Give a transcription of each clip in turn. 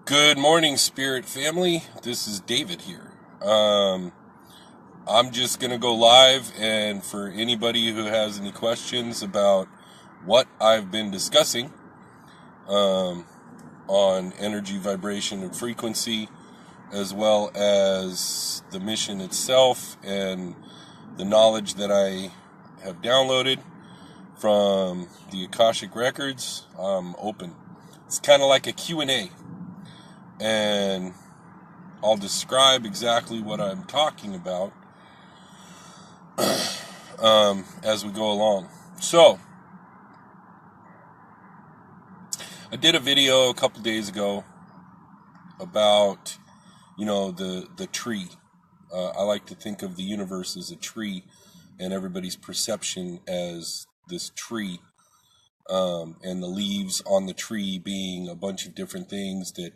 Good morning, Spirit family. This is David here. I'm just going to go live, and for anybody who has any questions about what I've been discussing on energy, vibration, and frequency, as well as the mission itself and the knowledge that I have downloaded from the Akashic Records, I'm open. It's kind of like a Q&A. And I'll describe exactly what I'm talking about as we go along. So, I did a video a couple days ago about, the tree. I like to think of the universe as a tree and everybody's perception as this tree, and the leaves on the tree being a bunch of different things that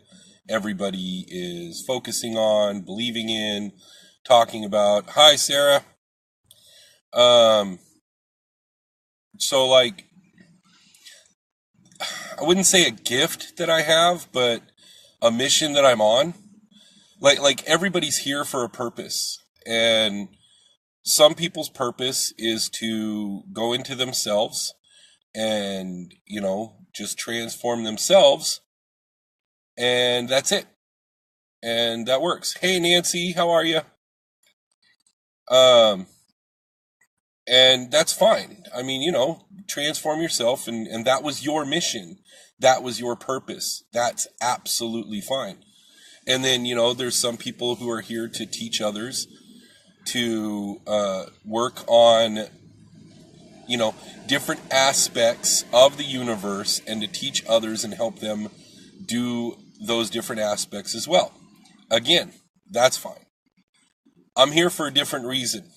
everybody is focusing on, believing in, talking about. Hi, Sarah. So like, I wouldn't say a gift that I have, but a mission that I'm on. Like everybody's here for a purpose, and some people's purpose is to go into themselves and, just transform themselves, and that's it. And that works. Hey, Nancy, how are you? And that's fine. I mean, transform yourself, and that was your mission. That was your purpose. That's absolutely fine. And then, there's some people who are here to teach others, to work on, different aspects of the universe, and to teach others and help them do those different aspects as well. Again, that's fine. I'm here for a different reason.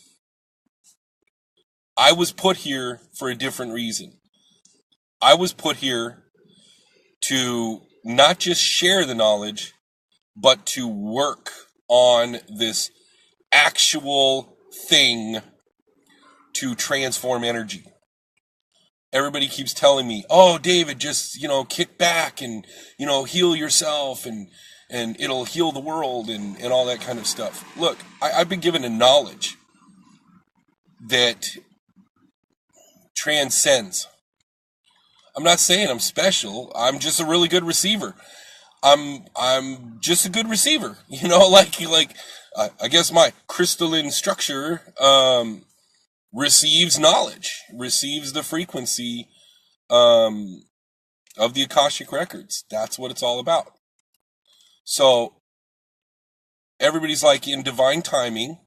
I was put here for a different reason. I was put here to not just share the knowledge, but to work on this actual thing to transform energy. Everybody keeps telling me, oh, David, just, kick back and, heal yourself and it'll heal the world and all that kind of stuff. Look, I've been given a knowledge that transcends. I'm not saying I'm special. I'm just a really good receiver. I'm just a good receiver. I guess my crystalline structure receives knowledge, receives the frequency of the Akashic Records. That's what it's all about. So everybody's like in divine timing,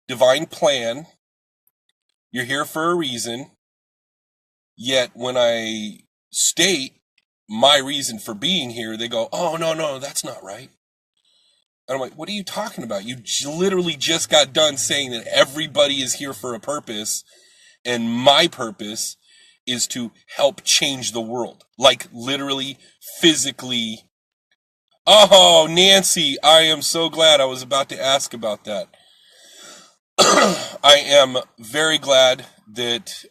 divine plan. You're here for a reason. Yet when I state my reason for being here, they go, oh, no, that's not right. And I'm like, what are you talking about? You literally just got done saying that everybody is here for a purpose, and my purpose is to help change the world. Like, literally, physically. Oh, Nancy, I am so glad. I was about to ask about that. I am very glad that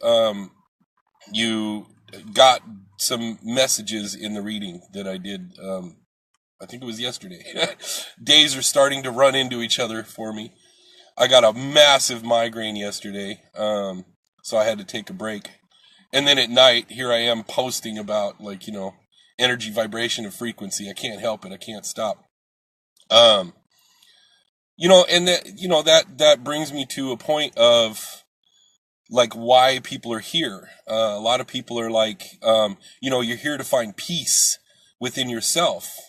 you got some messages in the reading that I did. I think it was yesterday. Days are starting to run into each other for me. I got a massive migraine yesterday, so I had to take a break. And then at night, here I am posting about, energy, vibration, and frequency. I can't help it. I can't stop. And that brings me to a point of, why people are here. A lot of people are like, you're here to find peace within yourself.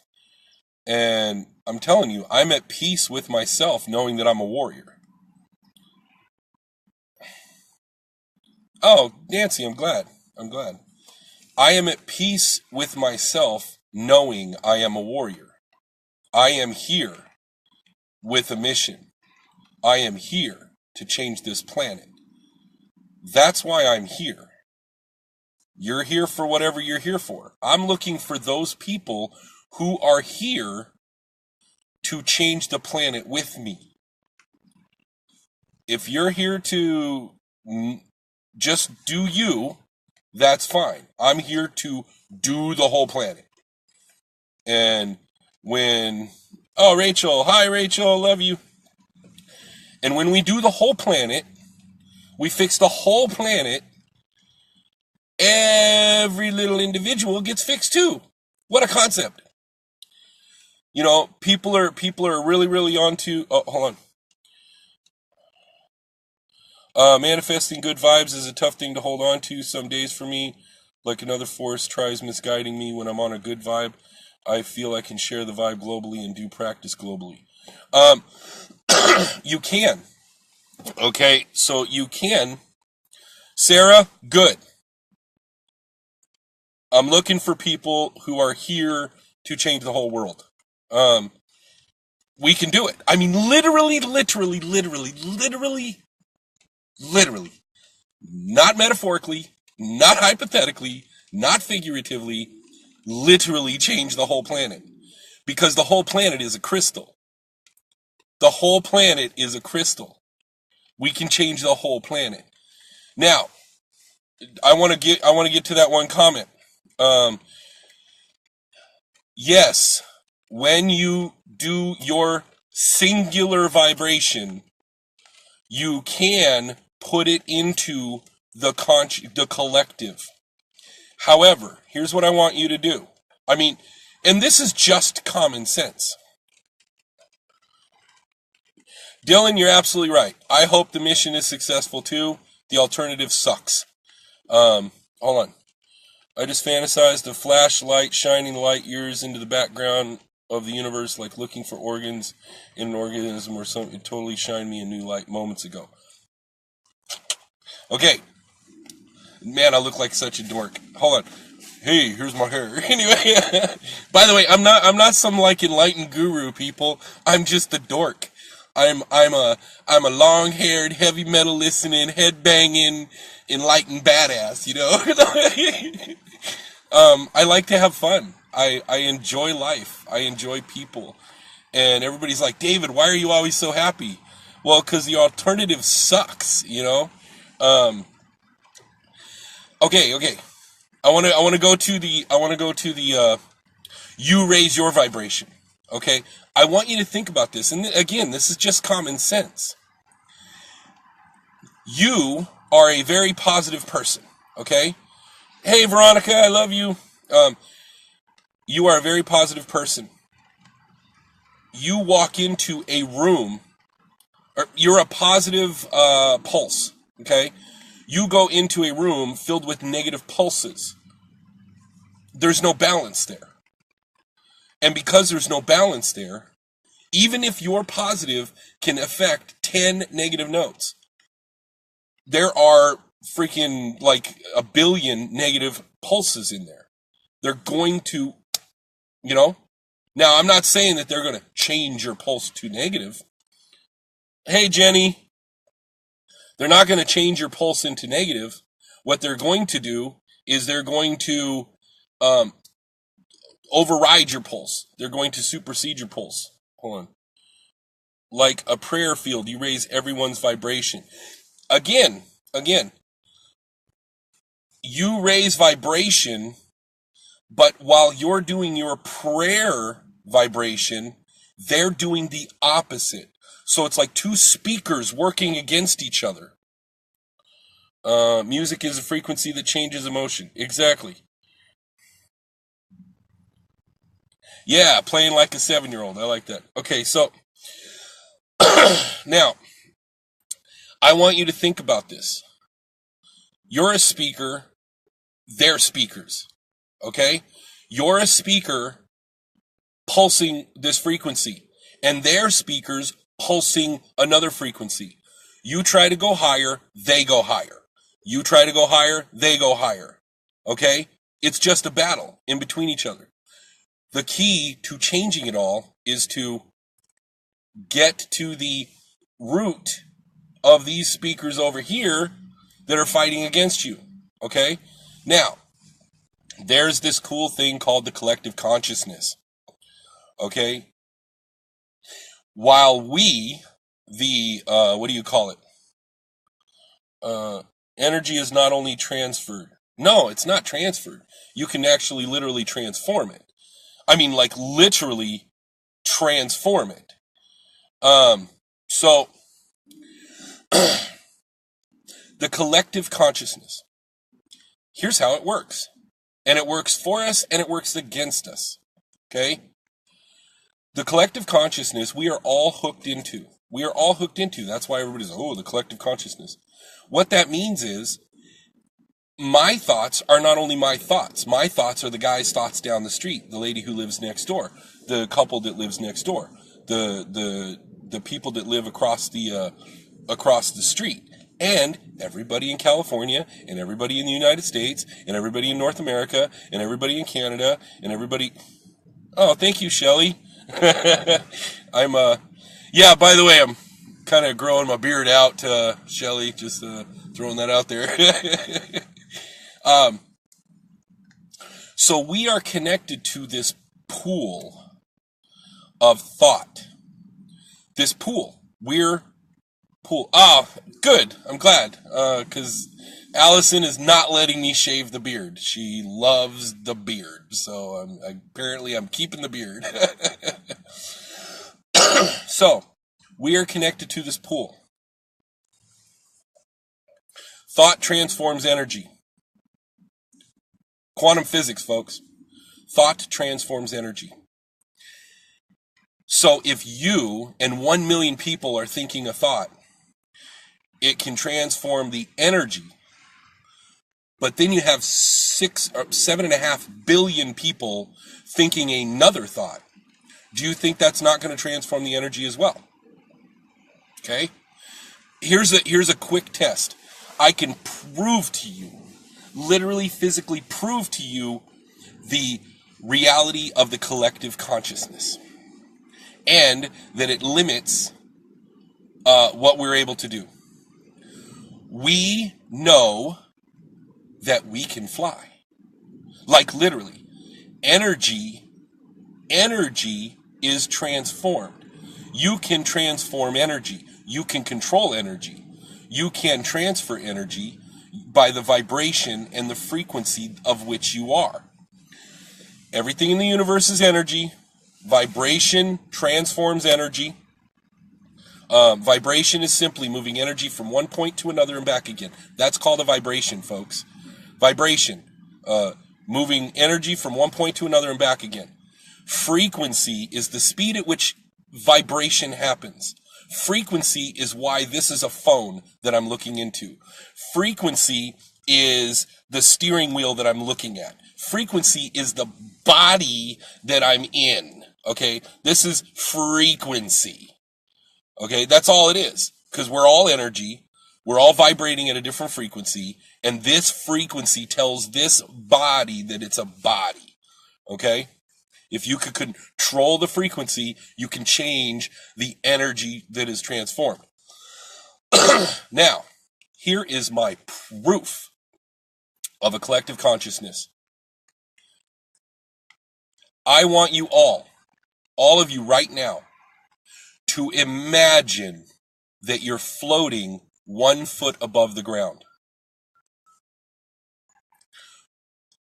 And I'm telling you, I'm at peace with myself knowing that I'm a warrior. Oh, Nancy, I'm glad. I am at peace with myself knowing I am a warrior. I am here with a mission. I am here to change this planet. That's why I'm here. You're here for whatever you're here for. I'm looking for those people who are here to change the planet with me. If you're here to just do you, that's fine. I'm here to do the whole planet. And when, oh, Rachel, hi, Rachel, love you. And when we do the whole planet, we fix the whole planet, every little individual gets fixed too. What a concept. You know, people are really, really onto, oh, hold on. Manifesting good vibes is a tough thing to hold on to some days for me. Like another force tries misguiding me when I'm on a good vibe. I feel I can share the vibe globally and do practice globally. You can. Okay, so you can. Sarah, good. I'm looking for people who are here to change the whole world. We can do it. I mean, literally, not metaphorically, not hypothetically, not figuratively, literally change the whole planet. Because the whole planet is a crystal. The whole planet is a crystal. We can change the whole planet. Now, I want to get to that one comment. Yes, when you do your singular vibration, you can put it into the collective. However, here's what I want you to do. I mean, and this is just common sense. Dylan, you're absolutely right. I hope the mission is successful too. The alternative sucks. Hold on. I just fantasized a flashlight shining light years into the background of the universe, like looking for organs in an organism or something. It totally shined me a new light moments ago. Okay. Man, I look like such a dork. Hold on. Hey, here's my hair. Anyway, by the way, I'm not some like enlightened guru, people. I'm just a dork. I'm a long-haired, heavy metal listening, head banging, enlightened badass, you know? I like to have fun. I enjoy life. I enjoy people. And everybody's like, David, why are you always so happy? Well, because the alternative sucks, you know? Okay. I want to go to the you raise your vibration. Okay? I want you to think about this. And again, this is just common sense. You are a very positive person. Okay? Hey, Veronica, I love you. You are a very positive person. You walk into a room, or you're a positive pulse, okay? You go into a room filled with negative pulses. There's no balance there. And because there's no balance there, even if you're positive can affect 10 negative notes, there are freaking like a billion negative pulses in there. They're going to, you know? Now, I'm not saying that they're going to change your pulse to negative. Hey, Jenny. They're not going to change your pulse into negative. What they're going to do is they're going to override your pulse. They're going to supersede your pulse. Hold on. Like a prayer field, you raise everyone's vibration. Again, you raise vibration, but while you're doing your prayer vibration, they're doing the opposite. So it's like two speakers working against each other. Music is a frequency that changes emotion. Exactly. Yeah, playing like a 7-year-old. I like that. Okay, so now I want you to think about this. You're a speaker, they're speakers. Okay? You're a speaker pulsing this frequency, and they're speakers pulsing another frequency. You try to go higher, they go higher. You try to go higher, they go higher. Okay? It's just a battle in between each other. The key to changing it all is to get to the root of these speakers over here that are fighting against you. Okay? Now, there's this cool thing called the collective consciousness. Okay? While we, what do you call it? Energy is not only transferred. No, it's not transferred. You can actually literally transform it. I mean, like literally transform it. So the collective consciousness, here's how it works. And it works for us and it works against us. Okay? The collective consciousness we are all hooked into. We are all hooked into. That's why everybody's, oh, the collective consciousness. What that means is my thoughts are not only my thoughts. My thoughts are the guy's thoughts down the street, the lady who lives next door, the couple that lives next door, the people that live across the street, and everybody in California, and everybody in the United States, and everybody in North America, and everybody in Canada, and everybody. Oh, thank you, Shelley. I'm yeah. By the way, I'm kind of growing my beard out, Shelley. Just throwing that out there. So we are connected to this pool of thought. This pool. We're pool. Oh, good. I'm glad. Because Allison is not letting me shave the beard. She loves the beard. So apparently I'm keeping the beard. So, we are connected to this pool. Thought transforms energy. Quantum physics, folks. Thought transforms energy. So if you and 1 million people are thinking a thought, it can transform the energy. But then you have 7.5 billion people thinking another thought. Do you think that's not going to transform the energy as well? Okay? Here's a quick test. I can prove to you, literally physically prove to you, the reality of the collective consciousness. And that it limits what we're able to do. We know that we can fly. Like literally. Energy is transformed. You can transform energy. You can control energy. You can transfer energy by the vibration and the frequency of which you are. Everything in the universe is energy. Vibration transforms energy. Vibration is simply moving energy from one point to another and back again. That's called a vibration, folks. Vibration. Moving energy from one point to another and back again. Frequency is the speed at which vibration happens. Frequency is why this is a phone that I'm looking into. Frequency is the steering wheel that I'm looking at. Frequency is the body that I'm in. Okay? This is frequency. Okay? That's all it is. Because we're all energy. We're all vibrating at a different frequency. And this frequency tells this body that it's a body. Okay? If you could control the frequency, you can change the energy that is transformed. Now, here is my proof of a collective consciousness. I want you all of you right now, to imagine that you're floating 1 foot above the ground.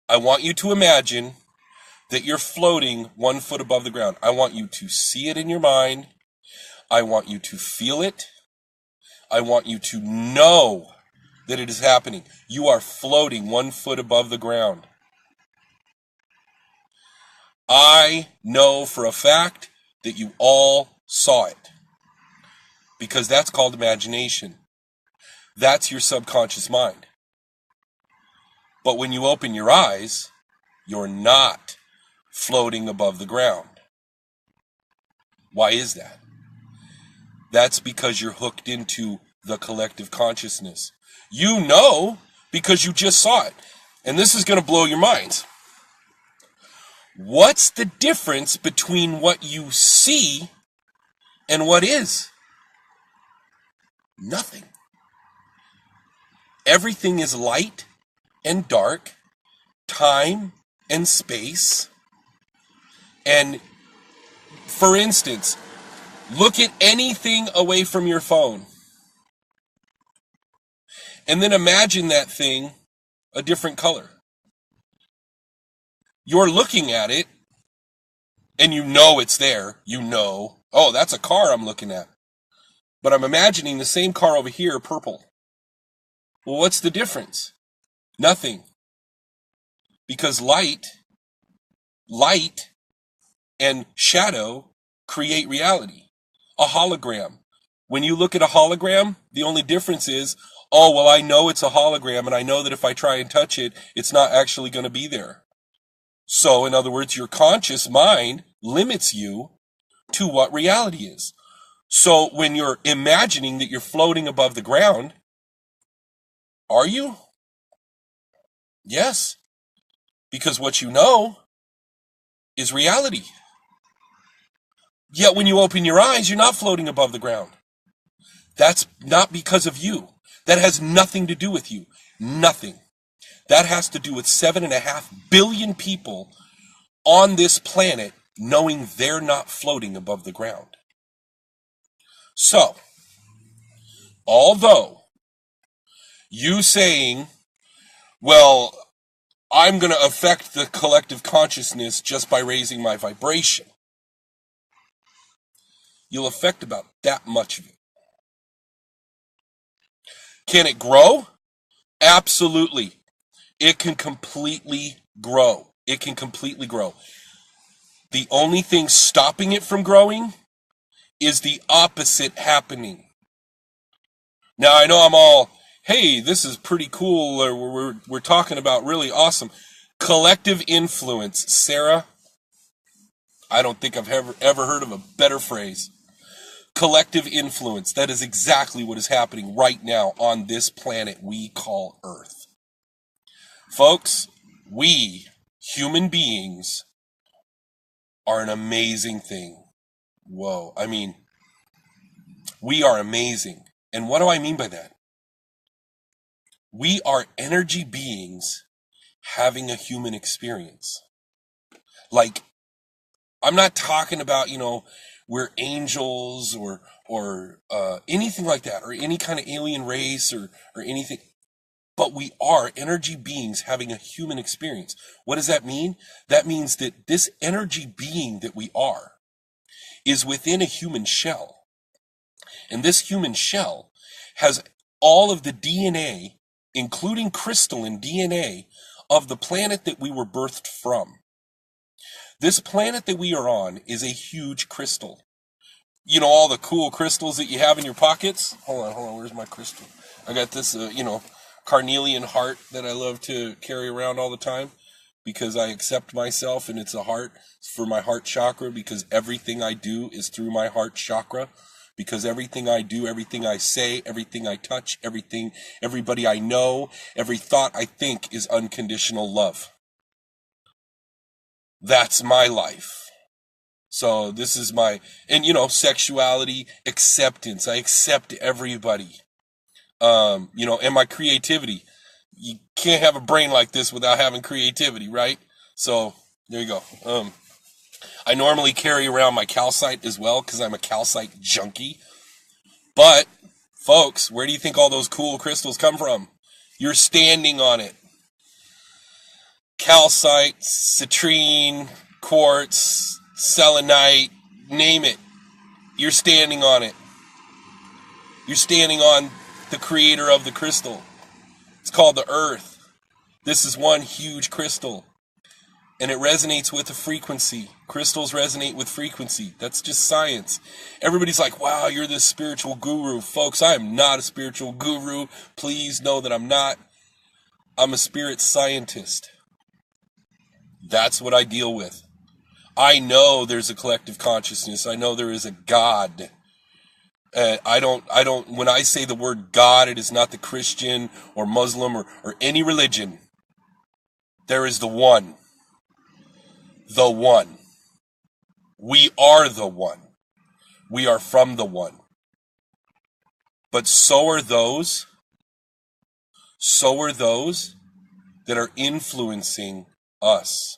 I want you to imagine that you're floating 1 foot above the ground. I want you to see it in your mind. I want you to feel it. I want you to know that it is happening. You are floating 1 foot above the ground. I know for a fact that you all saw it. Because that's called imagination. That's your subconscious mind. But when you open your eyes, you're not floating above the ground. Why is that? That's because you're hooked into the collective consciousness. You know because you just saw it. And this is going to blow your minds. What's the difference between what you see and what is? Nothing. Everything is light and dark, time and space. And for instance, look at anything away from your phone. And then imagine that thing a different color. You're looking at it, And you know it's there. You know, oh, that's a car I'm looking at. But I'm imagining the same car over here, purple. Well, what's the difference? Nothing. Because light and shadow create reality. A hologram. When you look at a hologram, the only difference is, oh, well, I know it's a hologram, and I know that if I try and touch it, it's not actually going to be there. So, in other words, your conscious mind limits you to what reality is. So, when you're imagining that you're floating above the ground, are you? Yes. Because what you know is reality. Yet when you open your eyes, you're not floating above the ground. That's not because of you. That has nothing to do with you. Nothing. That has to do with 7.5 billion people on this planet knowing they're not floating above the ground. So, although you saying, well, I'm going to affect the collective consciousness just by raising my vibration, you'll affect about that much of it. Can it grow? Absolutely. It can completely grow. It can completely grow. The only thing stopping it from growing is the opposite happening. Now, I know I'm all, hey, this is pretty cool, or we're talking about really awesome. Collective influence. Sarah, I don't think I've ever heard of a better phrase. Collective influence. That is exactly what is happening right now on this planet we call Earth. Folks, we, human beings, are an amazing thing. Whoa, I mean, we are amazing. And what do I mean by that? We are energy beings having a human experience. Like, I'm not talking about, we're angels or anything like that, or any kind of alien race or anything. But we are energy beings having a human experience. What does that mean? That means that this energy being that we are is within a human shell. And this human shell has all of the DNA, including crystalline DNA, of the planet that we were birthed from. This planet that we are on is a huge crystal. You know, all the cool crystals that you have in your pockets? Hold on, where's my crystal? I got this, carnelian heart that I love to carry around all the time because I accept myself, and it's a heart for my heart chakra, because everything I do is through my heart chakra, because everything I do, everything I say, everything I touch, everybody I know, every thought I think is unconditional love. That's my life. So this is and sexuality, acceptance. I accept everybody. And my creativity. You can't have a brain like this without having creativity, right? So there you go. I normally carry around my calcite as well because I'm a calcite junkie. But, folks, where do you think all those cool crystals come from? You're standing on it. Calcite, citrine, quartz, selenite, name it. You're standing on it. You're standing on the creator of the crystal. It's called the Earth. This is one huge crystal. And it resonates with a frequency. Crystals resonate with frequency. That's just science. Everybody's like, wow, you're this spiritual guru. Folks, I am not a spiritual guru. Please know that I'm not. I'm a spirit scientist. That's what I deal with. I know there's a collective consciousness. I know there is a God. I don't, when I say the word God, it is not the Christian or Muslim or any religion. There is the one. The one. We are the one. We are from the one. But so are those that are influencing us.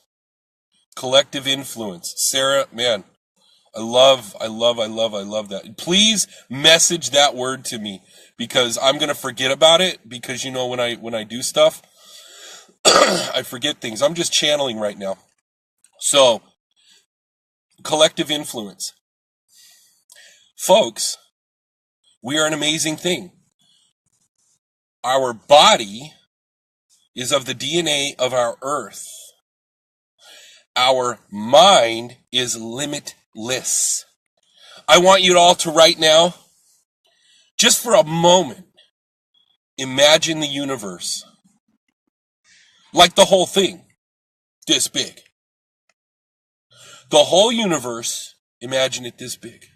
Collective influence. Sarah, man, I love that. Please message that word to me, because I'm going to forget about it, because when I do stuff, I forget things. I'm just channeling right now. So, collective influence. Folks, we are an amazing thing. Our body is of the DNA of our earth. Our mind is limitless. I want you all to right now, just for a moment, imagine the universe like the whole thing, this big. The whole universe, imagine it this big.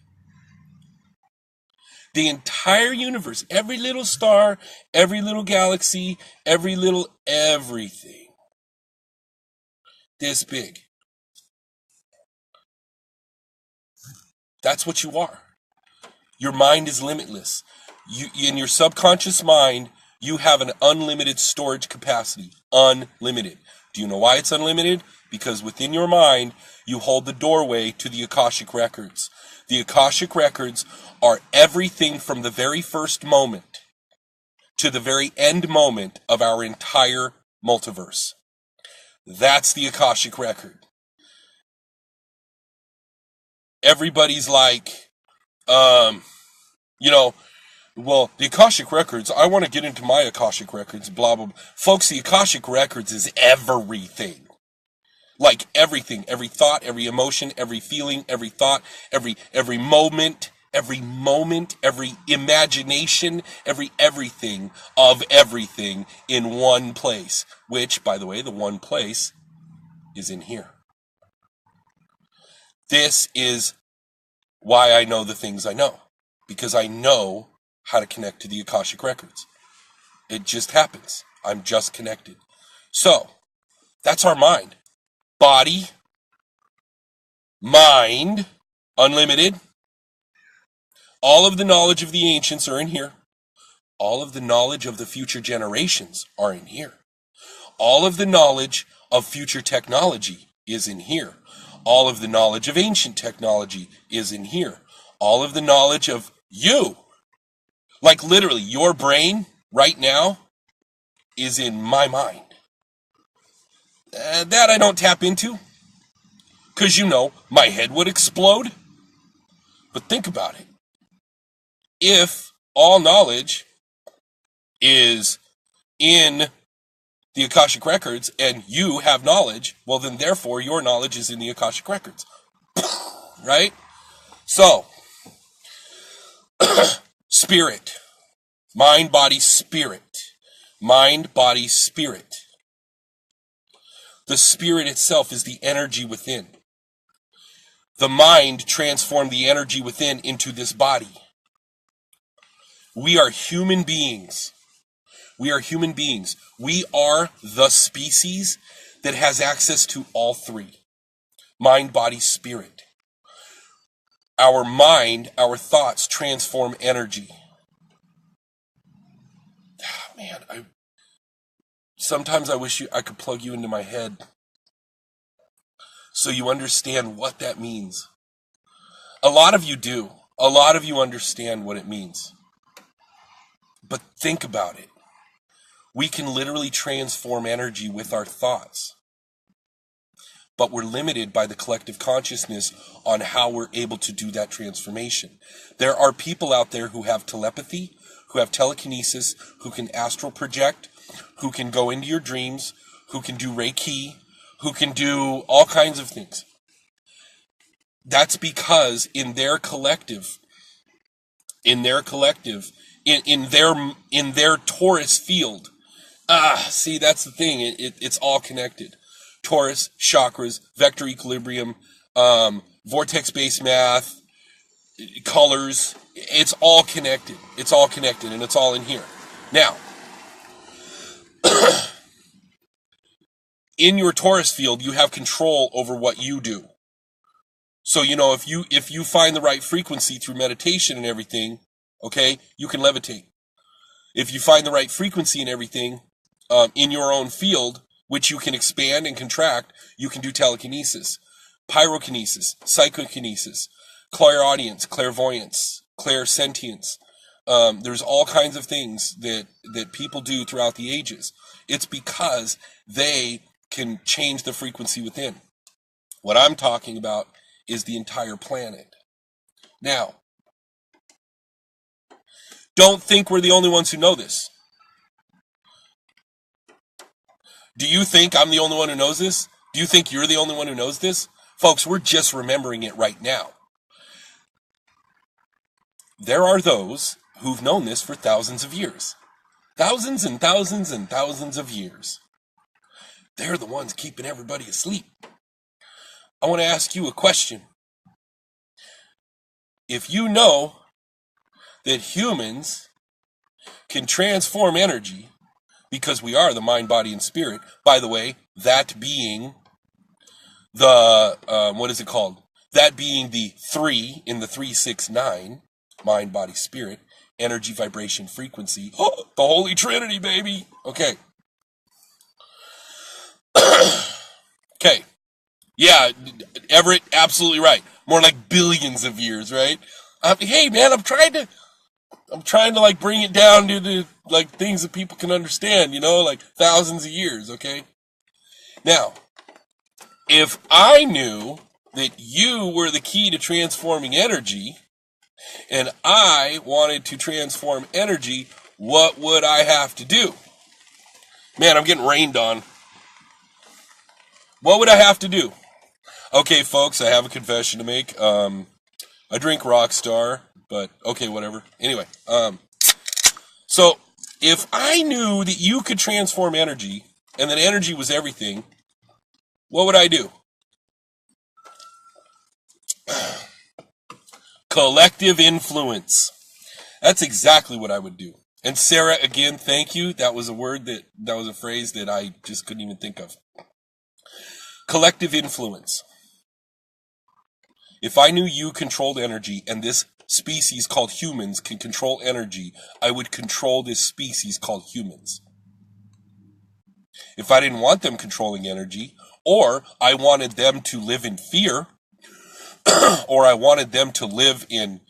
The entire universe, every little star, every little galaxy, every little everything, this big. That's what you are. Your mind is limitless. In your subconscious mind, you have an unlimited storage capacity. Unlimited. Do you know why it's unlimited? Because within your mind, you hold the doorway to the Akashic Records. The Akashic Records are everything from the very first moment to the very end moment of our entire multiverse. That's the Akashic Record. Everybody's like, well, the Akashic Records, I want to get into my Akashic Records, blah, blah, blah. Folks, the Akashic Records is everything. Like everything, every thought, every emotion, every feeling, every thought, every moment, every imagination, everything of everything in one place. Which, by the way, the one place is in here. This is why I know the things I know. Because I know how to connect to the Akashic Records. It just happens. I'm just connected. So, that's our mind. Body, mind, unlimited. All of the knowledge of the ancients are in here. All of the knowledge of the future generations are in here. All of the knowledge of future technology is in here. All of the knowledge of ancient technology is in here. All of the knowledge of you, like literally your brain right now, is in my mind. That I don't tap into, because my head would explode. But think about it. If all knowledge is in the Akashic Records and you have knowledge, well then therefore your knowledge is in the Akashic Records. Right? So, spirit. Mind, body, spirit. Mind, body, spirit. The spirit itself is the energy within. The mind transformed the energy within into this body. We are human beings. We are human beings. We are the species that has access to all three. Mind, body, spirit. Our mind, our thoughts transform energy. Man, sometimes I wish I could plug you into my head so you understand what that means. A lot of you do. A lot of you understand what it means. But think about it. We can literally transform energy with our thoughts. But we're limited by the collective consciousness on how we're able to do that transformation. There are people out there who have telepathy, who have telekinesis, who can astral project, who can go into your dreams, who can do Reiki, who can do all kinds of things. That's because in their collective, in their torus field, see, that's the thing. It's all connected. Torus, chakras, vector equilibrium, vortex-based math, colors. It's all connected. It's all connected, and it's all in here. Now, in your torus field, you have control over what you do. So, if you find the right frequency through meditation and everything, okay, you can levitate. If you find the right frequency and everything in your own field, which you can expand and contract, you can do telekinesis, pyrokinesis, psychokinesis, clairaudience, clairvoyance, clairsentience. There's all kinds of things that people do throughout the ages. It's because they can change the frequency within. What I'm talking about is the entire planet. Now, don't think we're the only ones who know this. Do you think I'm the only one who knows this? Do you think you're the only one who knows this? Folks, we're just remembering it right now. There are those who've known this for thousands of years. Thousands and thousands and thousands of years. They're the ones keeping everybody asleep. I want to ask you a question. If you know that humans can transform energy, because we are the mind, body, and spirit, by the way, that being the, what is it called? That being the 3 in the 369, mind, body, spirit, energy, vibration, frequency. Oh, the Holy Trinity, baby. Okay. Okay. Yeah, Everett, absolutely right. More like billions of years, right? Hey, man, I'm trying to like bring it down to the like things that people can understand, like thousands of years, okay? Now, if I knew that you were the key to transforming energy, and I wanted to transform energy, what would I have to do? Man, I'm getting rained on. What would I have to do? Okay, folks, I have a confession to make. I drink Rockstar, but okay, whatever. Anyway, so if I knew that you could transform energy and that energy was everything, what would I do? Collective influence. That's exactly what I would do. And Sarah, again, thank you. That was a phrase that I just couldn't even think of. Collective influence. If I knew you controlled energy and this species called humans can control energy, I would control this species called humans. If I didn't want them controlling energy, or I wanted them to live in fear, or I wanted them to live in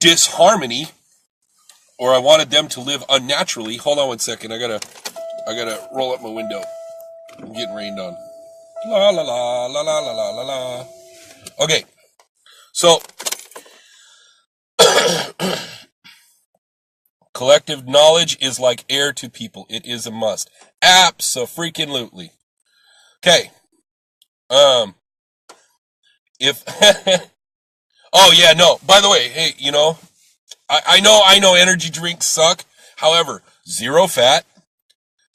disharmony, or I wanted them to live unnaturally. Hold on one second. I gotta roll up my window. I'm getting rained on. La la la la la la la la la. Okay, so collective knowledge is like air to people. It is a must. Abso-freaking-lutely. Okay. If oh yeah, no. By the way, hey, I know energy drinks suck. However, 0 fat,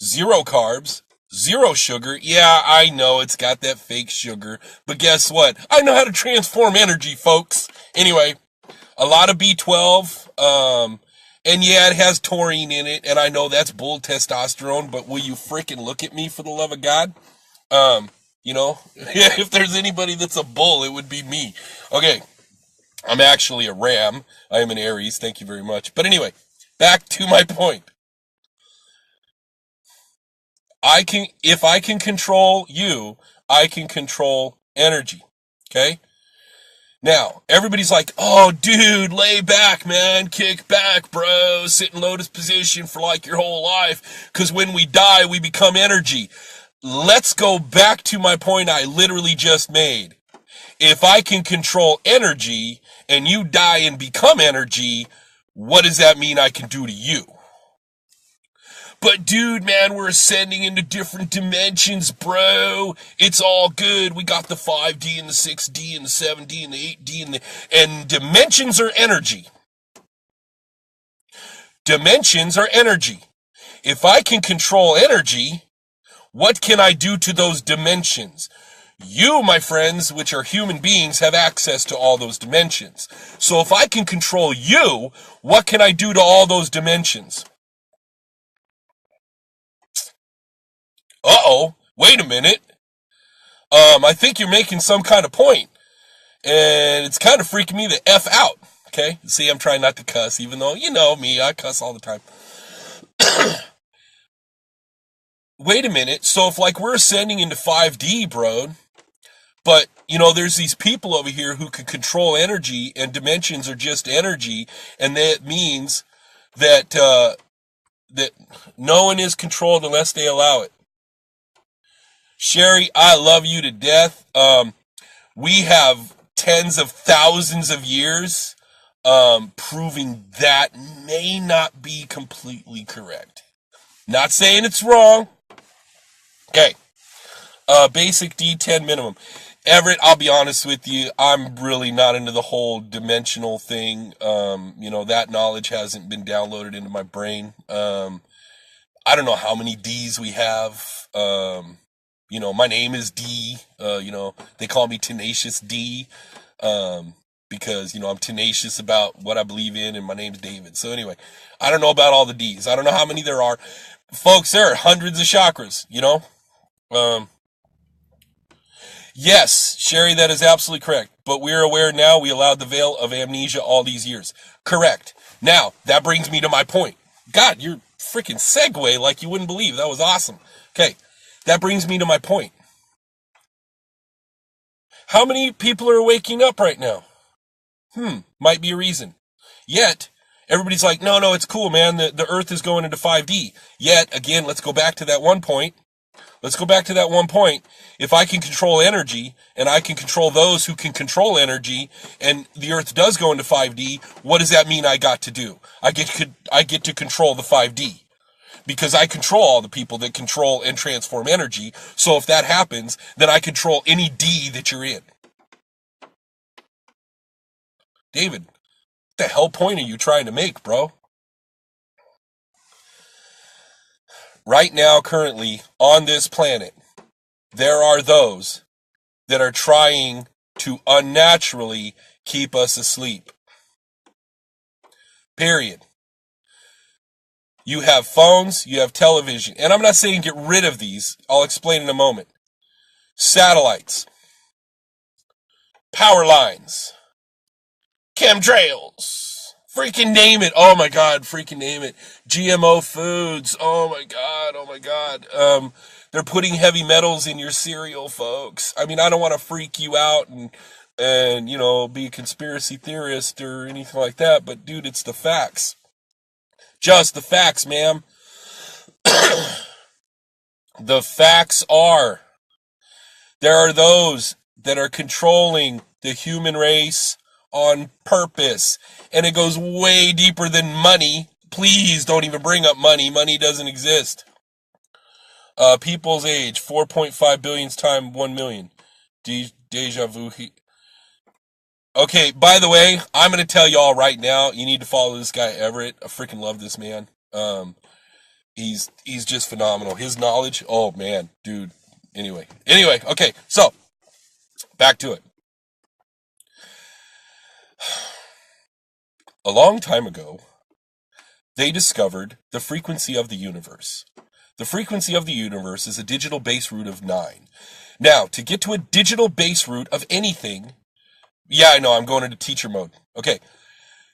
0 carbs, 0 sugar. Yeah, I know it's got that fake sugar, but guess what? I know how to transform energy, folks. Anyway, a lot of B12, and yeah, it has taurine in it, and I know that's bull testosterone, but will you frickin' look at me for the love of God? If there's anybody that's a bull, it would be me. Okay, I'm actually a ram. I am an Aries, thank you very much. But anyway, back to my point. If I can control you, I can control energy. Okay? Now, everybody's like, oh, dude, lay back, man. Kick back, bro. Sit in lotus position for like your whole life. Because when we die, we become energy. Let's go back to my point I literally just made. If I can control energy and you die and become energy, what does that mean I can do to you? But dude, man, we're ascending into different dimensions, bro. It's all good. We got the 5D and the 6D and the 7D and the 8D and dimensions are energy. Dimensions are energy. If I can control energy, what can I do to those dimensions? You, my friends, which are human beings, have access to all those dimensions. So if I can control you, what can I do to all those dimensions? Uh-oh, wait a minute. I think you're making some kind of point, and it's kind of freaking me the F out, okay? See, I'm trying not to cuss, even though, you know me, I cuss all the time. Wait a minute, so if, like, we're ascending into 5D, bro, but, there's these people over here who can control energy, and dimensions are just energy, and that means that, that no one is controlled unless they allow it. Sherry, I love you to death. We have tens of thousands of years proving that may not be completely correct. Not saying it's wrong. Okay. Basic D10 minimum. Everett, I'll be honest with you, I'm really not into the whole dimensional thing. That knowledge hasn't been downloaded into my brain. I don't know how many D's we have. My name is D. They call me Tenacious D. Because, I'm tenacious about what I believe in, and my name's David. So anyway, I don't know about all the D's. I don't know how many there are. Folks, there are hundreds of chakras, Yes, Sherry, that is absolutely correct. But we're aware now we allowed the veil of amnesia all these years. Correct. Now, that brings me to my point. God, your freaking segue like you wouldn't believe. That was awesome. Okay, that brings me to my point. How many people are waking up right now? Might be a reason. Yet, everybody's like, no, it's cool, man. The Earth is going into 5D. Yet, again, let's go back to that one point. If I can control energy, and I can control those who can control energy, and the Earth does go into 5D, what does that mean I got to do? I get to control the 5D. Because I control all the people that control and transform energy. So if that happens, then I control any D that you're in. David, what the hell point are you trying to make, bro? Right now, currently, on this planet, there are those that are trying to unnaturally keep us asleep. Period. You have phones, you have television, and I'm not saying get rid of these. I'll explain in a moment. Satellites, power lines, chemtrails, freaking name it. Oh my God, freaking name it. GMO foods. Oh my God. They're putting heavy metals in your cereal, folks. I mean, I don't want to freak you out and be a conspiracy theorist or anything like that, but dude, it's the facts. Just the facts, ma'am. The facts are, there are those that are controlling the human race on purpose. And it goes way deeper than money. Please don't even bring up money. Money doesn't exist. People's age, 4.5 billion times 1 million. Deja vu. Okay, by the way, I'm going to tell y'all right now, you need to follow this guy, Everett. I freaking love this man. He's just phenomenal. His knowledge, oh man, dude. Anyway, okay, so, back to it. A long time ago, they discovered the frequency of the universe. The frequency of the universe is a digital base root of 9. Now, to get to a digital base root of anything, yeah, I know, I'm going into teacher mode. Okay.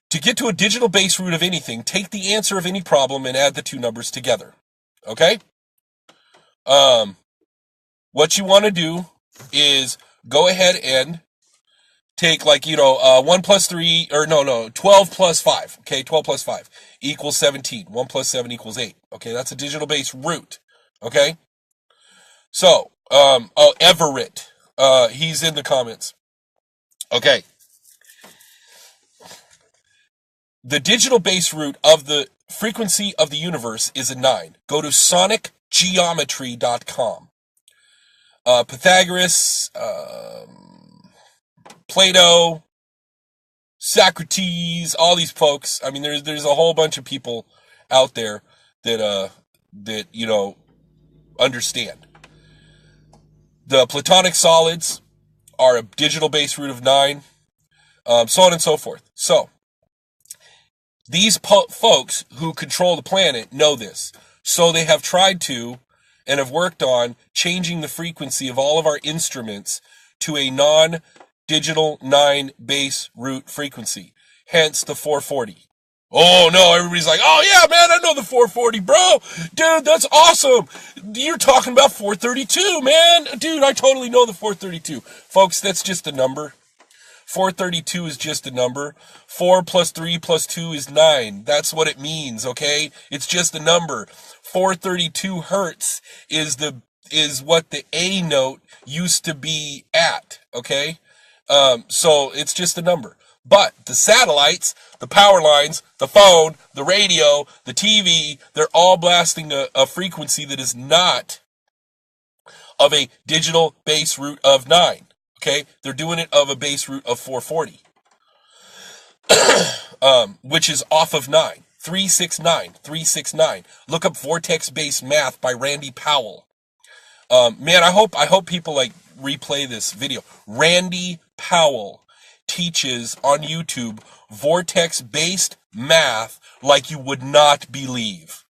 To get to a digital base root of anything, take the answer of any problem and add the two numbers together. Okay? What you want to do is go ahead and take 1 plus 3, or no, 12 plus 5. Okay, 12 plus 5 equals 17. 1 plus 7 equals 8. Okay, that's a digital base root. Okay? So, Everett, he's in the comments. Okay. The digital base root of the frequency of the universe is a 9. Go to sonicgeometry.com. Pythagoras, Plato, Socrates, all these folks. I mean, there's a whole bunch of people out there that understand. The Platonic solids are a digital base root of 9, so on and so forth. So, these folks who control the planet know this. So they have tried to and have worked on changing the frequency of all of our instruments to a non-digital 9 base root frequency. Hence the 440. Oh no, everybody's like, oh yeah, man, I know the 440, bro. Dude, that's awesome. You're talking about 432, man. Dude, I totally know the 432. Folks, that's just a number. 432 is just a number. 4 plus 3 plus 2 is 9. That's what it means, okay? It's just a number. 432 hertz is what the A note used to be at, okay? So it's just a number. But the satellites, the power lines, the phone, the radio, the TV, they're all blasting a frequency that is not of a digital base root of 9. Okay? They're doing it of a base root of 440. Which is off of 9. 369, 369. Look up vortex-based math by Randy Powell. Man, I hope people like replay this video. Randy Powell teaches on YouTube vortex-based math like you would not believe.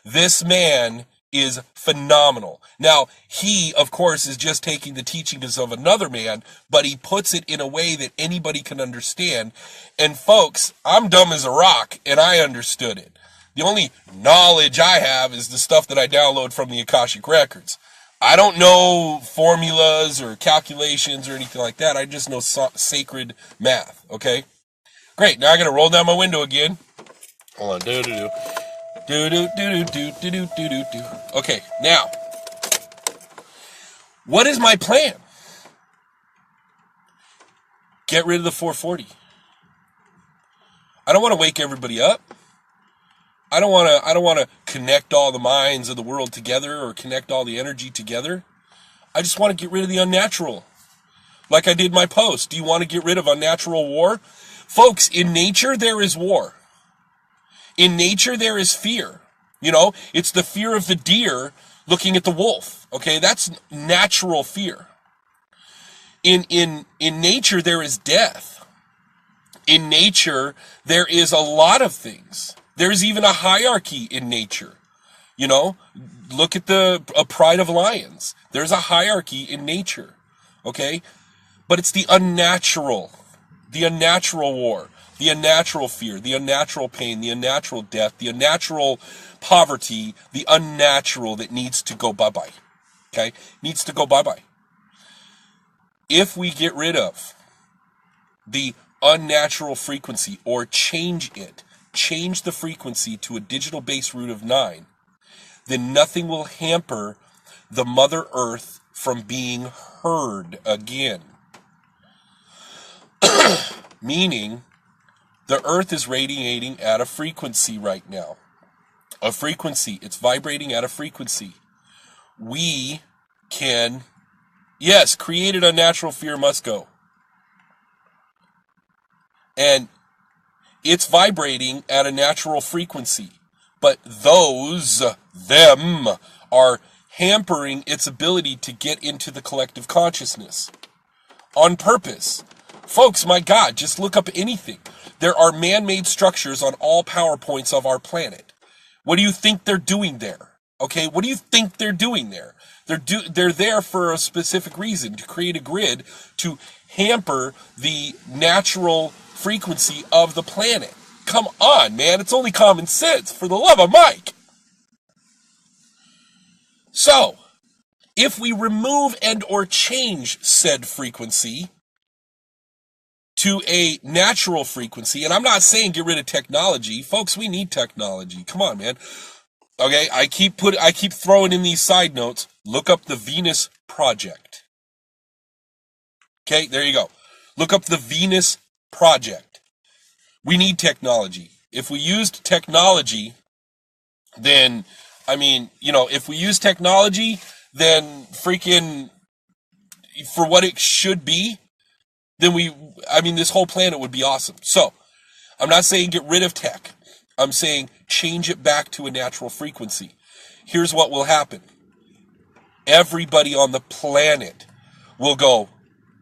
This man is phenomenal. Now, he, of course, is just taking the teachings of another man, but he puts it in a way that anybody can understand. And folks, I'm dumb as a rock, and I understood it. The only knowledge I have is the stuff that I download from the Akashic Records. I don't know formulas or calculations or anything like that. I just know sacred math, okay? Great, now I gotta roll down my window again. Hold on, do-do-do. Do-do-do-do-do-do-do-do-do. Okay, now, what is my plan? Get rid of the 440. I don't want to wake everybody up. I don't want to connect all the minds of the world together or connect all the energy together. I just want to get rid of the unnatural. Like I did my post. Do you want to get rid of unnatural war? Folks, in nature there is war. In nature there is fear. You know, it's the fear of the deer looking at the wolf. Okay, that's natural fear. In nature there is death. In nature there is a lot of things. There's even a hierarchy in nature. You know, look at a pride of lions. There's a hierarchy in nature. Okay? But it's the unnatural war, the unnatural fear, the unnatural pain, the unnatural death, the unnatural poverty, the unnatural that needs to go bye-bye. Okay? Needs to go bye-bye. If we get rid of the unnatural frequency or change the frequency to a digital base root of 9, then nothing will hamper the Mother Earth from being heard again. Meaning, the Earth is radiating at a frequency right now. A frequency. It's vibrating at a frequency. We can, yes, created unnatural fear must go. And it's vibrating at a natural frequency. But them, are hampering its ability to get into the collective consciousness. On purpose. Folks, my God, just look up anything. There are man-made structures on all power points of our planet. What do you think they're doing there? Okay, what do you think they're doing there? They're there for a specific reason, to create a grid to hamper the natural frequency of the planet. Come on, man, it's only common sense, for the love of Mike. So, if we remove and or change said frequency to a natural frequency, and I'm not saying get rid of technology, folks, we need technology. Come on, man. Okay, I keep throwing in these side notes. Look up the Venus Project. Okay, there you go. Look up the Venus Project. We need technology. If we used technology, then, I mean, you know, if we use technology, then freaking, for what it should be, then this whole planet would be awesome. So, I'm not saying get rid of tech. I'm saying change it back to a natural frequency. Here's what will happen. Everybody on the planet will go,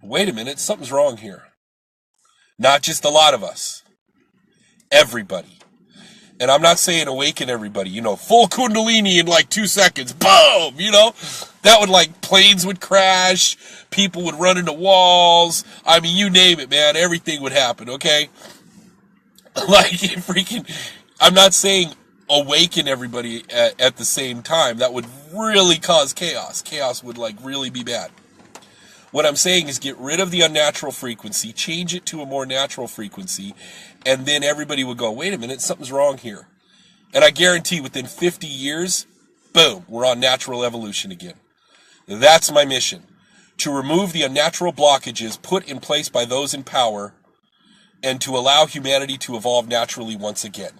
wait a minute, something's wrong here. Not just a lot of us. Everybody. And I'm not saying awaken everybody, you know, full kundalini in like 2 seconds, boom, you know, that would, like, planes would crash, people would run into walls, I mean, you name it, man, everything would happen, okay? Like, freaking, I'm not saying awaken everybody at the same time, that would really cause chaos. Chaos would, like, really be bad. What I'm saying is get rid of the unnatural frequency, change it to a more natural frequency, and then everybody would go, wait a minute, something's wrong here. And I guarantee within 50 years, boom, we're on natural evolution again. That's my mission. to remove the unnatural blockages put in place by those in power, and to allow humanity to evolve naturally once again.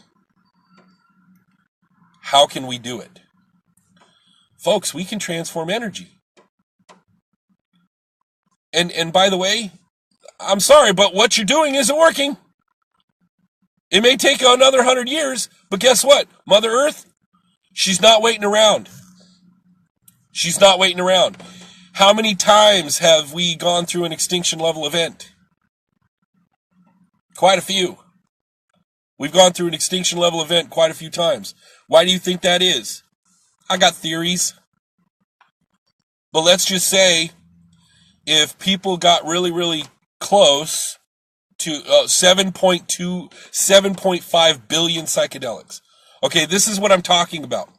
How can we do it? Folks, we can transform energy. And by the way, I'm sorry, but what you're doing isn't working. It may take another 100 years, but guess what? Mother Earth, she's not waiting around. She's not waiting around. How many times have we gone through an extinction level event? Quite a few. We've gone through an extinction level event quite a few times. Why do you think that is? I got theories. But let's just say if people got really, really close to 7.5 billion psychedelics. Okay, this is what I'm talking about.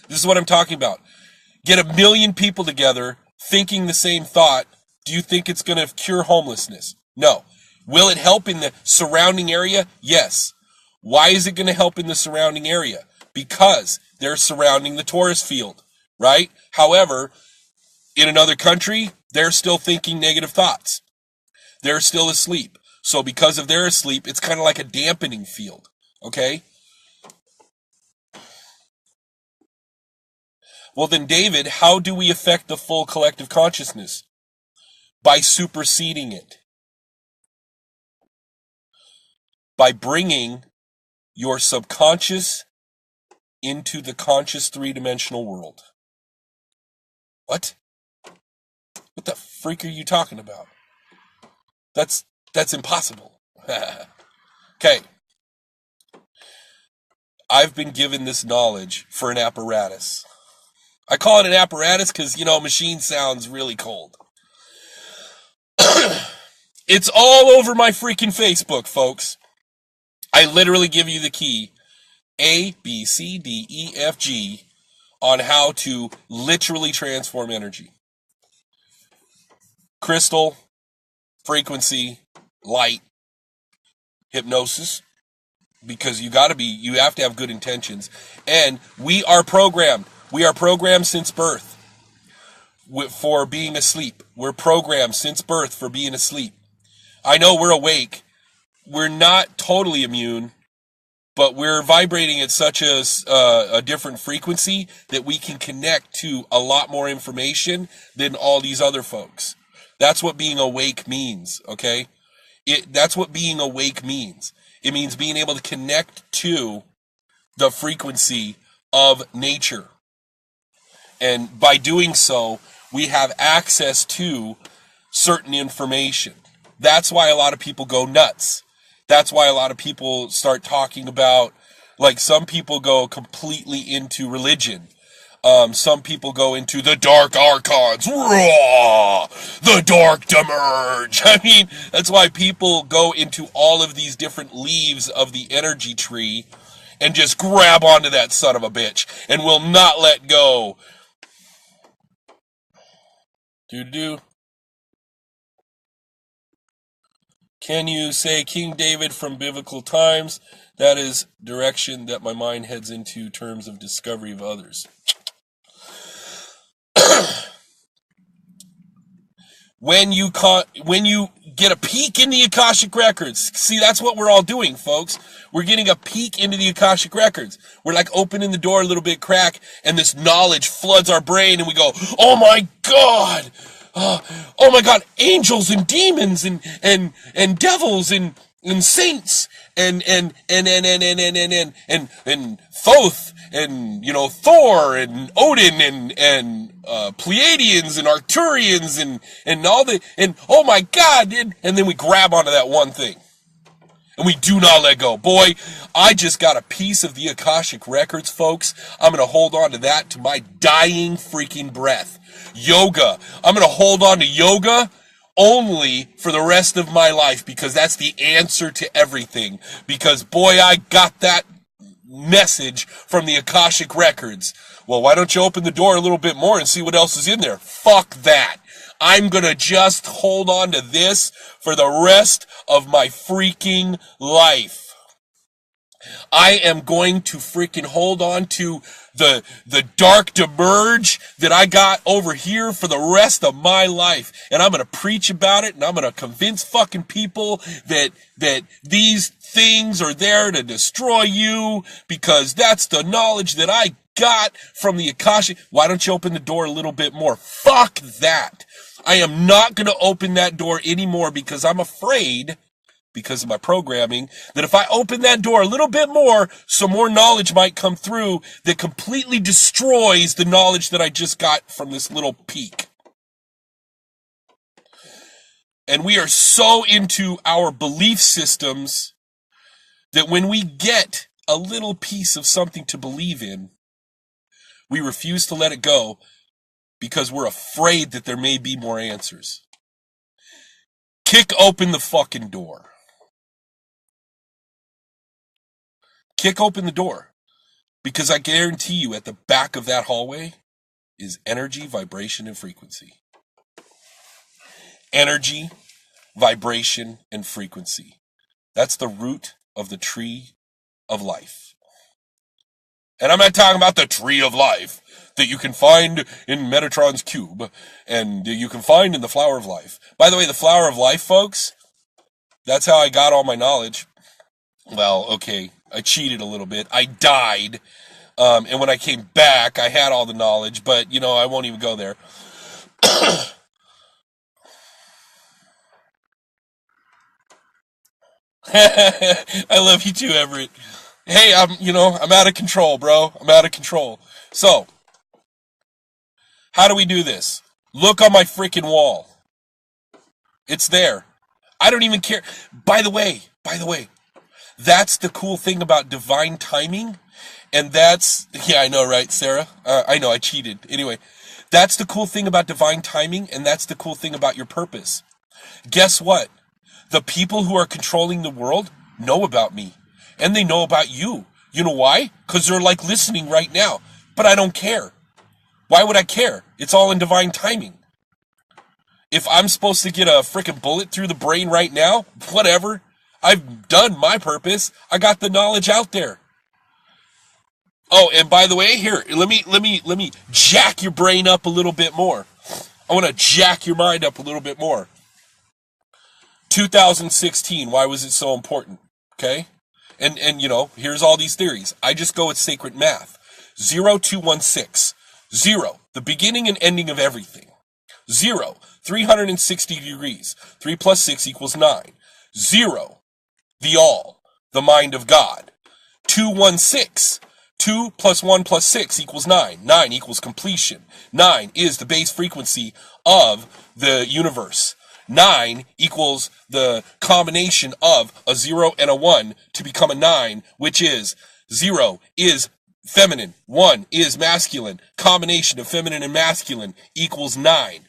This is what I'm talking about. Get 1 million people together thinking the same thought. Do you think it's going to cure homelessness? No. Will it help in the surrounding area? Yes. Why is it going to help in the surrounding area? Because they're surrounding the tourist field, right? However, in another country, they're still thinking negative thoughts. They're still asleep. So because of they're asleep, it's kind of like a dampening field, okay? Well then, David, how do we affect the full collective consciousness? By superseding it. By bringing your subconscious into the conscious three-dimensional world. What? What the freak are you talking about? That's impossible. Okay. I've been given this knowledge for an apparatus. I call it an apparatus because, machine sounds really cold. It's all over my freaking Facebook, folks. I literally give you the key, A, B, C, D, E, F, G, on how to literally transform energy. Crystal, frequency, light, hypnosis, because you have to have good intentions. And we are programmed. We are programmed since birth for being asleep. We're programmed since birth for being asleep. I know we're awake. We're not totally immune, but we're vibrating at such a different frequency that we can connect to a lot more information than all these other folks. That's what being awake means, okay? That's what being awake means. It means being able to connect to the frequency of nature. And by doing so, we have access to certain information. That's why a lot of people go nuts. That's why a lot of people start talking about, like, some people go completely into religion. Some people go into the dark archons. Raw! The dark emerge! I mean, that's why people go into all of these different leaves of the energy tree and just grab onto that son of a bitch and will not let go. Do-do-do. Can you say King David from biblical times? That is direction that my mind heads into terms of discovery of others. When you get a peek in the Akashic Records, see, that's what we're all doing, folks. We're getting a peek into the Akashic Records. We're like opening the door a little bit crack, and this knowledge floods our brain, and we go, oh my God! Oh my God, angels and demons and devils and saints and Thoth and Thor and Odin and Pleiadians and Arcturians and all the and oh my God, and then we grab onto that one thing. And we do not let go. Boy, I just got a piece of the Akashic Records, folks. I'm going to hold on to that to my dying freaking breath. Yoga. I'm going to hold on to yoga only for the rest of my life because that's the answer to everything. Because, boy, I got that message from the Akashic Records. Well, why don't you open the door a little bit more and see what else is in there? Fuck that. I'm going to just hold on to this for the rest of my freaking life. I am going to freaking hold on to the dark demerge that I got over here for the rest of my life. And I'm going to preach about it, and I'm going to convince fucking people that these things are there to destroy you, because that's the knowledge that I got from the Akashic. Why don't you open the door a little bit more? Fuck that. I am not going to open that door anymore, because I'm afraid, because of my programming, that if I open that door a little bit more, some more knowledge might come through that completely destroys the knowledge that I just got from this little peak. And we are so into our belief systems that when we get a little piece of something to believe in, we refuse to let it go, because we're afraid that there may be more answers. Kick open the fucking door. Kick open the door, because I guarantee you at the back of that hallway is energy, vibration, and frequency. Energy, vibration, and frequency. That's the root of the tree of life. And I'm not talking about the tree of life that you can find in Metatron's cube and you can find in the flower of life. By the way, the flower of life, folks, that's how I got all my knowledge. Well, okay, I cheated a little bit. I died, and when I came back, I had all the knowledge, but, I won't even go there. I love you too, Everett. Hey, I'm out of control, bro. I'm out of control. So, how do we do this? Look on my freaking wall. It's there. I don't even care. By the way, that's the cool thing about divine timing, and that's, yeah, I know, right, Sarah? I know, I cheated. Anyway, that's the cool thing about divine timing, and that's the cool thing about your purpose. Guess what? The people who are controlling the world know about me, and they know about you. You know why? Because they're like listening right now, but I don't care. Why would I care? It's all in divine timing. If I'm supposed to get a freaking bullet through the brain right now, whatever. I've done my purpose. I got the knowledge out there. Oh, and by the way, here, let me jack your brain up a little bit more. I want to jack your mind up a little bit more. 2016, why was it so important? Okay? And here's all these theories. I just go with sacred math. 0216. 0, the beginning and ending of everything. 0, 360 degrees. 3 plus 6 equals 9. 0, the all, the mind of God. 216. 2 plus 1 plus 6 equals 9. 9 equals completion. 9 is the base frequency of the universe. 9 equals the combination of a 0 and a 1 to become a 9, which is 0 is feminine, 1 is masculine. Combination of feminine and masculine equals 9.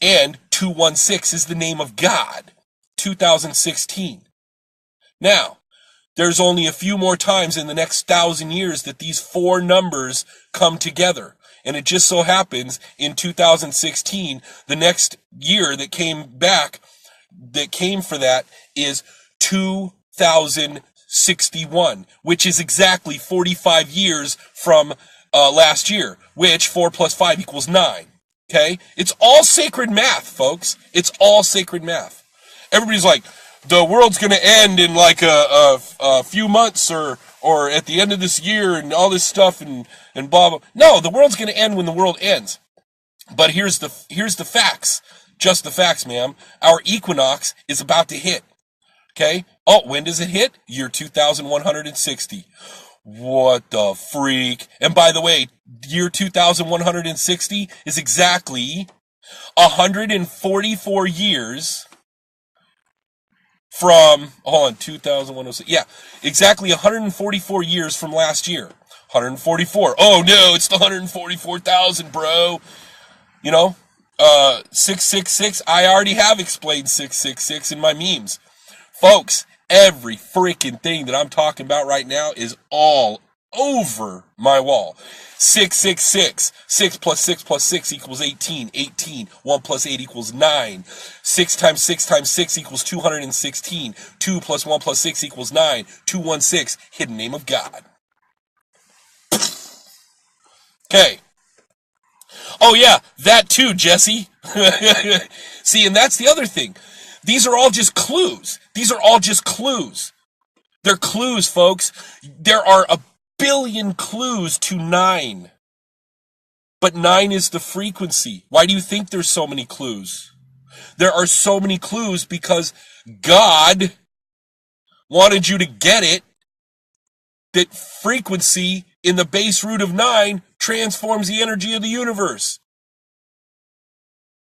And 216 is the name of God. 2016. Now, there's only a few more times in the next 1,000 years that these four numbers come together. And it just so happens in 2016, the next year that came back, that came for that is 2061, which is exactly 45 years from last year, which 4 plus 5 equals 9. Okay? It's all sacred math, folks. It's all sacred math. Everybody's like, the world's going to end in like a few months or at the end of this year and all this stuff and blah, blah. No, the world's going to end when the world ends. But here's the facts. Just the facts, ma'am. Our equinox is about to hit. Okay? Oh, when does it hit? Year 2160. What the freak? And by the way, year 2160 is exactly 144 years from, 2106. Yeah, exactly 144 years from last year. 144. Oh no, it's the 144,000, bro. 666. I already have explained 666 in my memes. Folks, every freaking thing that I'm talking about right now is all over my wall. 666. 6 plus 6 plus 6 equals 18. 18. 1 plus 8 equals 9. 6 times 6 times 6 equals 216. 2 plus 1 plus 6 equals 9. 216. Hidden name of God. Okay. Oh yeah, that too, Jesse. See, and that's the other thing. These are all just clues. These are all just clues. They're clues, folks. There are a billion clues to 9. But 9 is the frequency. Why do you think there's so many clues? There are so many clues because God wanted you to get it, that frequency in the base root of 9 transforms the energy of the universe.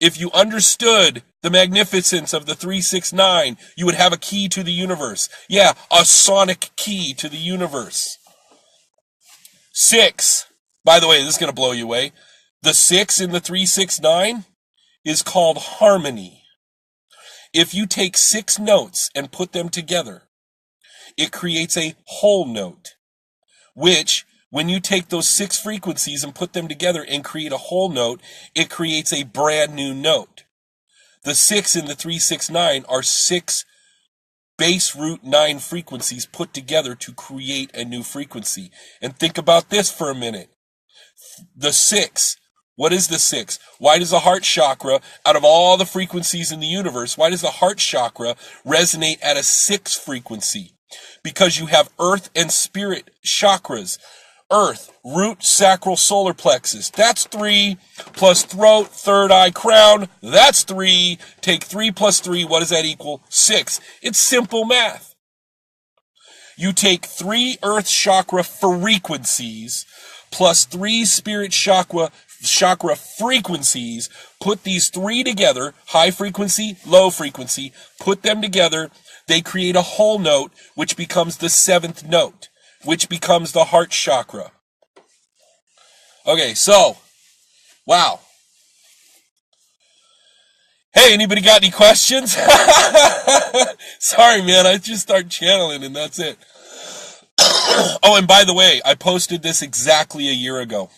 If you understood the magnificence of the 369, you would have a key to the universe. Yeah, a sonic key to the universe. 6. By the way, this is going to blow you away. The 6 in the 369 is called harmony. If you take 6 notes and put them together, it creates a whole note, which, when you take those 6 frequencies and put them together and create a whole note, it creates a brand new note. The 6 in the 369 are 6 base root 9 frequencies put together to create a new frequency. And think about this for a minute. The 6. What is the 6? Why does the heart chakra, out of all the frequencies in the universe, why does the heart chakra resonate at a 6 frequency? Because you have earth and spirit chakras. Earth, root, sacral, solar plexus. That's 3, plus throat, third eye, crown. That's 3. Take 3 plus 3. What does that equal? 6. It's simple math. You take 3 earth chakra frequencies plus 3 spirit chakra frequencies, put these 3 together, high frequency, low frequency, put them together, they create a whole note, which becomes the 7th note, which becomes the heart chakra. Okay, so, wow. Hey, anybody got any questions? Sorry, man, I just start channeling and that's it. Oh, and by the way, I posted this exactly a year ago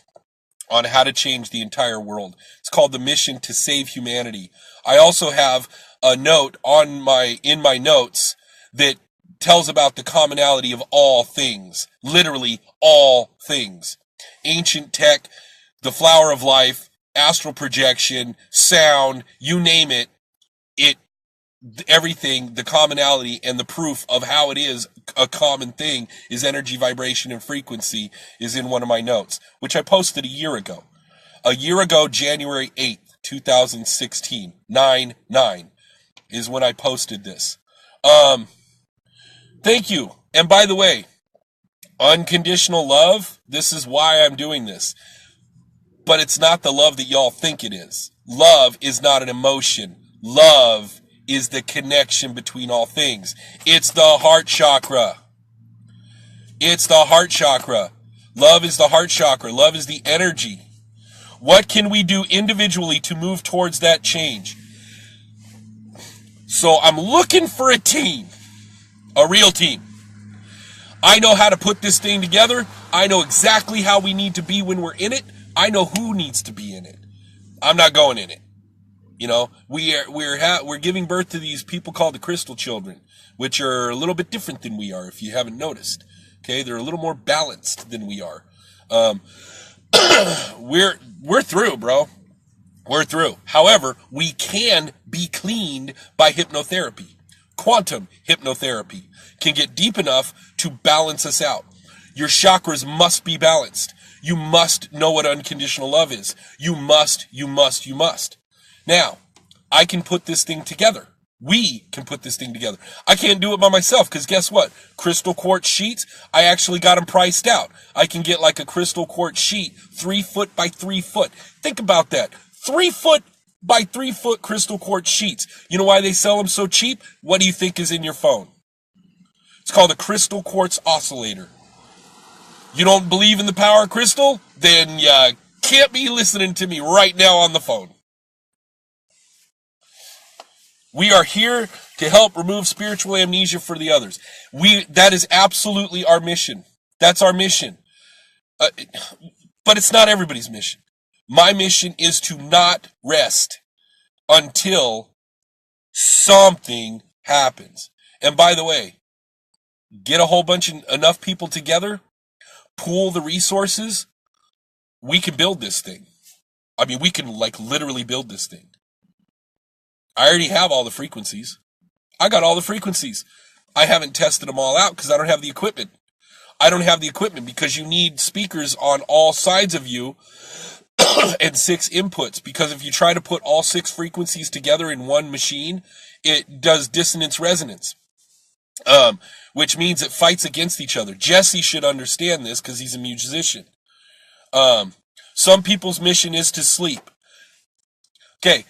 on how to change the entire world. It's called The Mission to Save Humanity. I also have a note in my notes that tells about the commonality of all things. Literally all things. Ancient tech, the flower of life, astral projection, sound, you name it, everything, the commonality and the proof of how it is a common thing is energy, vibration, and frequency is in one of my notes, which I posted a year ago. A year ago, January 8th, 2016, 9/9 is when I posted this. Thank you. And by the way, unconditional love, this is why I'm doing this. But it's not the love that y'all think it is. Love is not an emotion. Love is the connection between all things. It's the heart chakra. It's the heart chakra. Love is the heart chakra. Love is the energy. What can we do individually to move towards that change? So I'm looking for a team, a real team. I know how to put this thing together. I know exactly how we need to be when we're in it. I know who needs to be in it. I'm not going in it. You know, we're giving birth to these people called the crystal children, which are a little bit different than we are, if you haven't noticed. Okay, they're a little more balanced than we are. We're through, bro. We're through. However, we can be cleaned by hypnotherapy. Quantum hypnotherapy can get deep enough to balance us out. Your chakras must be balanced. You must know what unconditional love is. You must. Now, I can put this thing together. We can put this thing together. I can't do it by myself because guess what? Crystal quartz sheets, I actually got them priced out. I can get like a crystal quartz sheet, 3 foot by 3 foot. Think about that. 3 foot by 3 foot crystal quartz sheets. You know why they sell them so cheap? What do you think is in your phone? It's called a crystal quartz oscillator. You don't believe in the power of crystal? Then you can't be listening to me right now on the phone. We are here to help remove spiritual amnesia for the others. That is absolutely our mission. That's our mission. But it's not everybody's mission. My mission is to not rest until something happens. And by the way, get a whole bunch of enough people together, pool the resources, we can build this thing. I mean, we can like literally build this thing. I already have all the frequencies. I got all the frequencies. I haven't tested them all out because I don't have the equipment. I don't have the equipment because you need speakers on all sides of you and 6 inputs, because if you try to put all 6 frequencies together in one machine, it does dissonance resonance, which means it fights against each other. Jesse should understand this because he's a musician. Some people's mission is to sleep. Okay,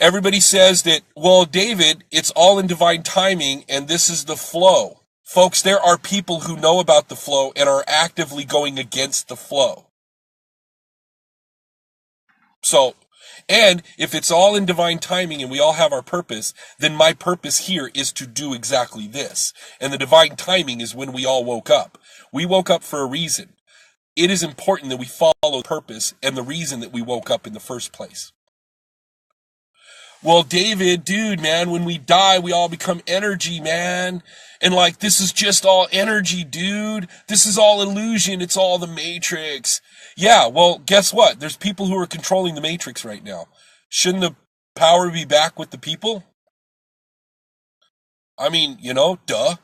everybody says that, well, David, it's all in divine timing and this is the flow. Folks, there are people who know about the flow and are actively going against the flow. So, and if it's all in divine timing and we all have our purpose, then my purpose here is to do exactly this. And the divine timing is when we all woke up. We woke up for a reason. It is important that we follow purpose and the reason that we woke up in the first place. Well, David, dude, man, when we die, we all become energy, man. And like, this is just all energy, dude. This is all illusion. It's all the Matrix. Yeah, well, guess what? There's people who are controlling the Matrix right now. Shouldn't the power be back with the people? I mean, you know, duh.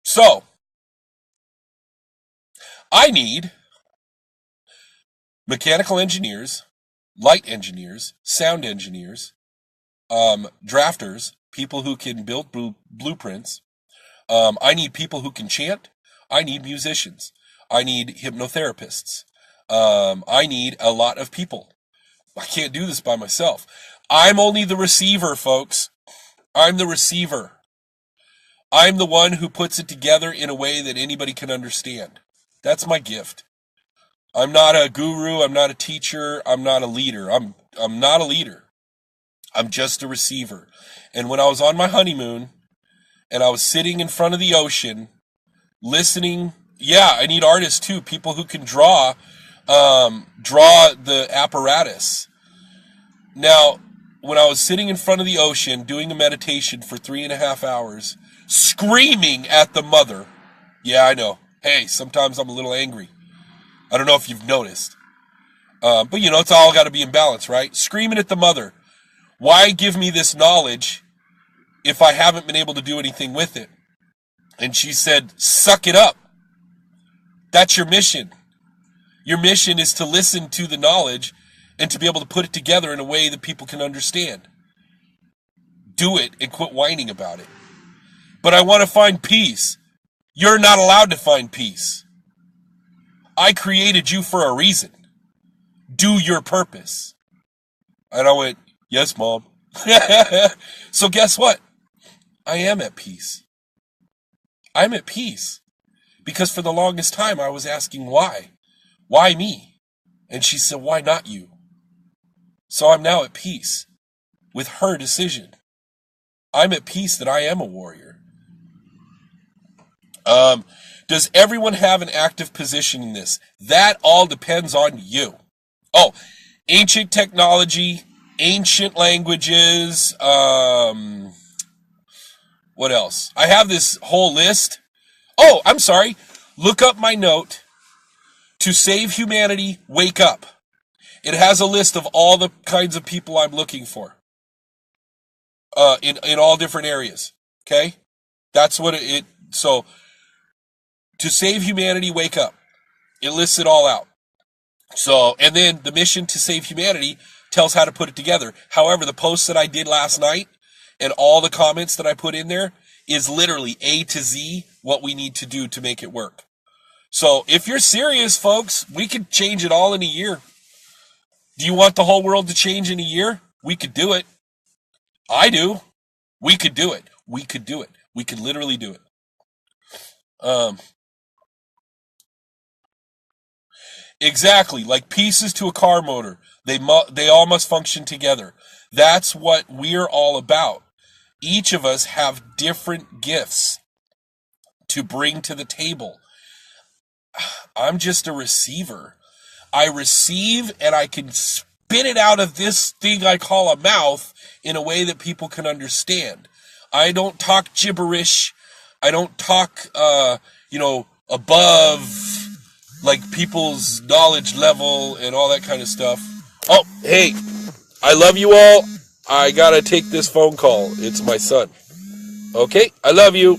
So, I need mechanical engineers, light engineers, sound engineers, drafters, people who can build blueprints. I need people who can chant. I need musicians. I need hypnotherapists. I need a lot of people. I can't do this by myself. I'm only the receiver, folks. I'm the receiver. I'm the one who puts it together in a way that anybody can understand. That's my gift. I'm not a guru. I'm not a teacher. I'm not a leader. I'm not a leader. I'm just a receiver. And when I was on my honeymoon and I was sitting in front of the ocean, listening, yeah, I need artists too, people who can draw the apparatus. Now, when I was sitting in front of the ocean doing a meditation for 3.5 hours, screaming at the mother, yeah, I know. Hey, sometimes I'm a little angry. I don't know if you've noticed. But you know, it's all got to be in balance, right? Screaming at the mother. Why give me this knowledge if I haven't been able to do anything with it? And she said, suck it up. That's your mission. Your mission is to listen to the knowledge and to be able to put it together in a way that people can understand. Do it and quit whining about it. But I want to find peace. You're not allowed to find peace. I created you for a reason. Do your purpose. And I went, yes, Mom. So guess what? I am at peace. I'm at peace. Because for the longest time I was asking why. Why me? And she said, why not you? So I'm now at peace with her decision. I'm at peace that I am a warrior. Does everyone have an active position in this? That all depends on you. Oh, ancient technology, ancient languages, what else? I have this whole list. Oh, I'm sorry. Look up my note. To save humanity, wake up. It has a list of all the kinds of people I'm looking for. In all different areas. Okay? That's what so, to save humanity, wake up. It lists it all out. So, and then the mission to save humanity tells how to put it together. However, the post that I did last night and all the comments that I put in there is literally A to Z what we need to do to make it work. So if you're serious, folks, we could change it all in a year. Do you want the whole world to change in a year? We could do it. I do. We could do it. We could do it. We could literally do it. Exactly, like pieces to a car motor. They all must function together. That's what we're all about. Each of us have different gifts to bring to the table. I'm just a receiver. I receive and I can spit it out of this thing I call a mouth in a way that people can understand. I don't talk gibberish. I don't talk, above like people's knowledge level and all that kind of stuff. Oh, hey, I love you all. I gotta take this phone call. It's my son. Okay, I love you.